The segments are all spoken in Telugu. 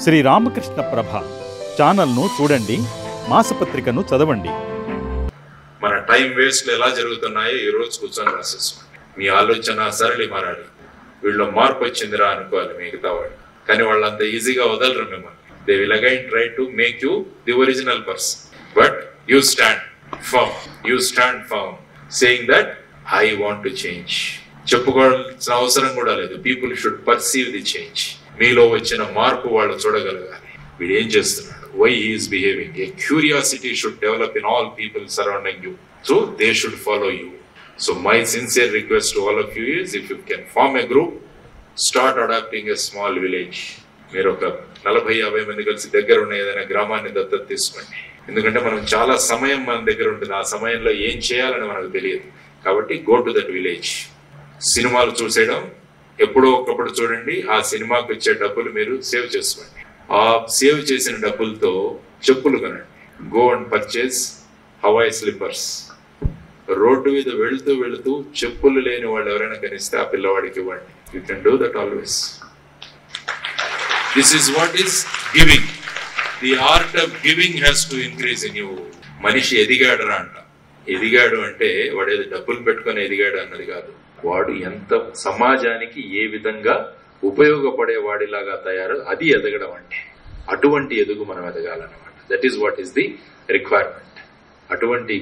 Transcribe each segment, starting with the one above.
శ్రీ రామకృష్ణ ప్రభ ఛానల్ను చూడండి, మాసపత్రికను చదవండి. మన టైం వేస్ట్ ఎలా జరుగుతున్నాయో ఈ రోజు కూర్చొని రాసేసుకోండి. మీ ఆలోచన సరళి మారాలి. వీళ్ళు మార్పు వచ్చిందిరా అనుకోవాలి మిగతా వాళ్ళు, కానీ వాళ్ళు అంత ఈజీగా వదలరు మిమ్మల్ని. They will again try to make you the original person, but you stand firm. You stand firm saying that I want to change. చెప్పుకోవాల్సిన అవసరం కూడా లేదు. People should perceive the change. మీలో వచ్చిన మార్పు వాళ్ళు చూడగలగాలి. వీడు ఏం చేస్తున్నాడు, why he is behaving. A curiosity should develop in all people surrounding you, so they should follow you. So my sincere request to all of you is, if you can form a group, start adopting a small village. మీరు ఒక 40-50 మంది కలిసి దగ్గర ఉన్న ఏదైనా గ్రామాన్ని దత్తత తీసుకోండి. ఎందుకంటే మనం చాలా సమయం మన దగ్గర ఉంటుంది. ఆ సమయంలో ఏం చేయాలని మనకు తెలియదు. కాబట్టి గో టు దట్ విలేజ్. సినిమాలు చూసేయడం ఎప్పుడో ఒకప్పుడు చూడండి. ఆ సినిమాకి వచ్చే డబ్బులు మీరు సేవ్ చేసుకోండి. ఆ సేవ్ చేసిన డబ్బులతో చెప్పులు కొనండి. Go and purchase Hawaii slippers. Road మీద వెళుతూ చెప్పులు లేని వాళ్ళు ఎవరైనా కనిస్తే ఆ పిల్లవాడికి ఇవ్వండి. You can do that always. This is what is giving. The art of giving has to increase in you. మనిషి ఎదిగాడరా అంట. ఎదిగాడు అంటే వాడు ఏదో డబ్బులు పెట్టుకొని ఎదిగాడు అన్నది కాదు. వాడు ఎంత సమాజానికి ఏ విధంగా ఉపయోగపడే వాడిలాగా తయారు, అది ఎదగడం అంటే. అటువంటి ఎదుగు మనం ఎదగాలన్నమాట. That is what is the requirement. అటువంటి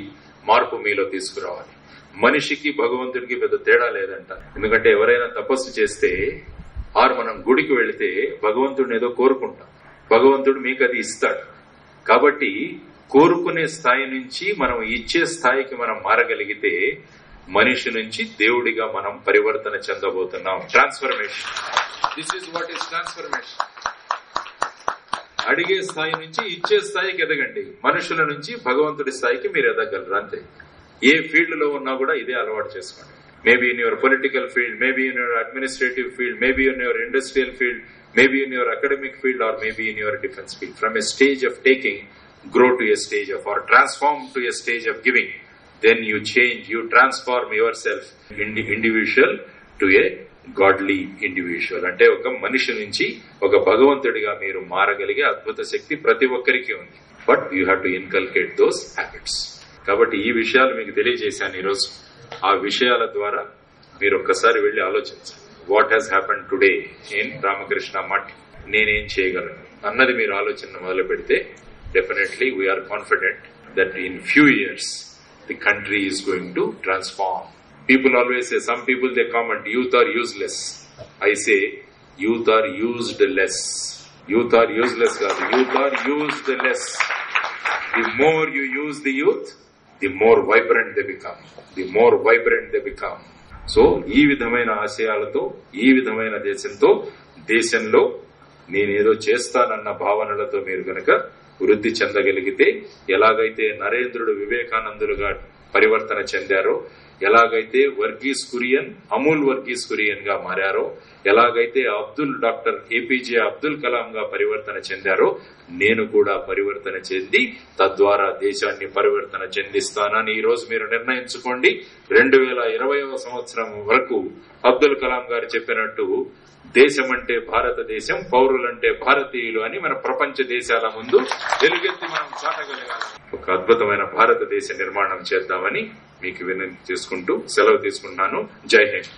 మార్పు మీలో తీసుకురావాలి. మనిషికి భగవంతుడికి పెద్ద తేడా లేదంట. ఎందుకంటే ఎవరైనా తపస్సు చేస్తే ఆర్ మనం గుడికి వెళితే భగవంతుడిని ఏదో కోరుకుంటాం. భగవంతుడు మీకు అది ఇస్తాడు. కాబట్టి కోరుకునే స్థాయి నుంచి మనం ఇచ్చే స్థాయికి మనం మారగలిగితే మనిషి నుంచి దేవుడిగా మనం పరివర్తన చెందబోతున్నాం. Transformation. This is what is transformation. అడిగే స్థాయి నుంచి ఇచ్చే స్థాయికి ఎదగండి. మనుషుల నుంచి భగవంతుడి స్థాయికి మీరు ఎదగలరు. అంతే. ఏ ఫీల్డ్ లో ఉన్నా కూడా ఇదే అలవాటు చేసుకోండి. Maybe in your political field, maybe in your administrative field, maybe in your industrial field, maybe in your academic field, or maybe in your defence field. From a stage of taking, grow to a stage of, or transform to a stage of giving. Then you change, you transform yourself individual to a godly individual. అంటే ఒక మనిషి నుంచి ఒక భగవంతుడిగా మీరు మారగలిగే అద్భుత శక్తి ప్రతి ఒక్కరికి ఉంది. But you have to inculcate those habits. కాబట్టి ఈ విషయాలు మీకు తెలియజేశాను ఈరోజు. ఆ విషయాల ద్వారా మీరు ఒక్కసారి వెళ్లి ఆలోచించండి. What has happened today in Ramakrishna Math. నేనేం చేయగలను అన్నది మీరు ఆలోచన మొదలు పెడితే definitely we are confident that in few years the country is going to transform. People always say, some people they comment, youth are useless. I say youth are used less. Youth are useless, youth are used less. The more you use the youth, the more vibrant they become. The more vibrant they become. So ఈ విధమైన ఆశయాలతో, ఈ విధమైన దేశంలో నేనేదో చేస్తానన్న భావనలతో మీరు గనక వృద్ధి చెందగలిగితే, ఎలాగైతే నరేంద్రుడు వివేకానందులుగా పరివర్తన చెందారో, ఎలాగైతే వర్గీస్ కురియన్ అమూల్ వర్గీస్ కురియన్ గా మారారో, ఎలాగైతే డాక్టర్ ఏపీజే అబ్దుల్ కలాం గా పరివర్తన చెందారో, నేను కూడా పరివర్తన చెంది తద్వారా దేశాన్ని పరివర్తన చెందిస్తానని ఈ రోజు మీరు నిర్ణయించుకోండి. 2020వ సంవత్సరం వరకు అబ్దుల్ కలాం గారు చెప్పినట్టు దేశం అంటే భారతదేశం, పౌరులంటే భారతీయులు అని మన ప్రపంచ దేశాల ముందు వెలుగెత్తి మనం చాటగలగాలి. ఒక అద్భుతమైన భారతదేశ నిర్మాణం చేద్దామని మీకు వినతి చేసుకుంటూ సెలవు తీసుకుంటున్నాను. జై హింద్.